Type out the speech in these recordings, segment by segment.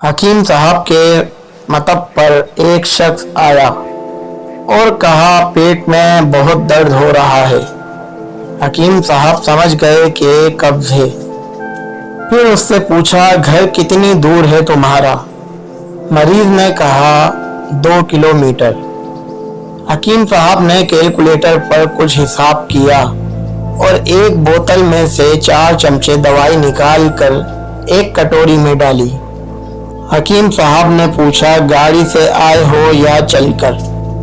حکیم صاحب کے مطب پر ایک شخص آیا اور کہا پیٹ میں بہت درد ہو رہا ہے۔ حکیم صاحب سمجھ گئے کہ قبض ہے۔ پھر اس سے پوچھا گھر کتنی دور ہے تمہارا؟ مریض نے کہا 2 کلومیٹر۔ حکیم صاحب نے کیلکولیٹر پر کچھ حساب کیا اور ایک بوتل میں سے 4 چمچے دوائی نکال کر ایک کٹوری میں ڈالی۔ حکیم صاحب نے پوچھا گاڑی سے آئے ہو یا چل کر؟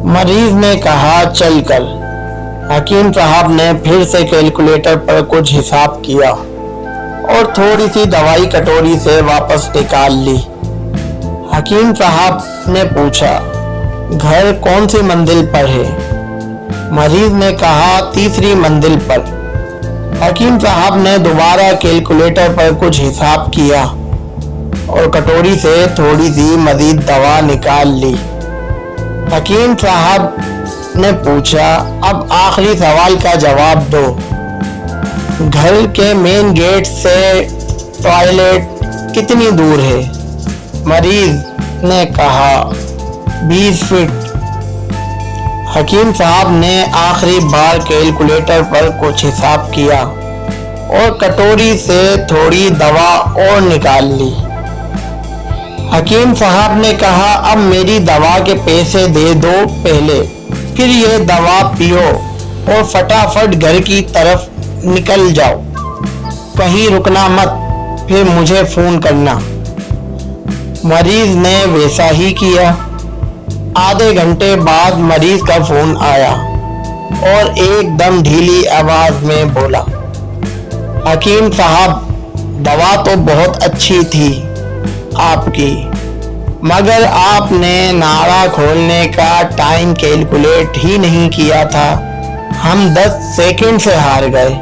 مریض نے کہا چل کر۔ حکیم صاحب نے پھر سے کیلکولیٹر پر کچھ حساب کیا اور تھوڑی سی دوائی کٹوری سے واپس نکال لی۔ حکیم صاحب نے پوچھا گھر کون سی منزل پر ہے؟ مریض نے کہا 3ری منزل پر۔ حکیم صاحب نے دوبارہ کیلکولیٹر پر کچھ حساب کیا اور کٹوری سے تھوڑی سی مزید دوا نکال لی۔ حکیم صاحب نے پوچھا اب آخری سوال کا جواب دو، گھر کے مین گیٹ سے ٹوائلٹ کتنی دور ہے؟ مریض نے کہا 20 فٹ۔ حکیم صاحب نے آخری بار کیلکولیٹر پر کچھ حساب کیا اور کٹوری سے تھوڑی دوا اور نکال لی۔ حکیم صاحب نے کہا اب میری دوا کے پیسے دے دو پہلے، پھر یہ دوا پیو اور فٹافٹ گھر کی طرف نکل جاؤ، کہیں رکنا مت، پھر مجھے فون کرنا۔ مریض نے ویسا ہی کیا۔ آدھے گھنٹے بعد مریض کا فون آیا اور ایک دم ڈھیلی آواز میں بولا حکیم صاحب دوا تو بہت اچھی تھی آپ کی، مگر آپ نے نعرہ کھولنے کا ٹائم کیلکولیٹ ہی نہیں کیا تھا، ہم 10 سیکنڈ سے ہار گئے۔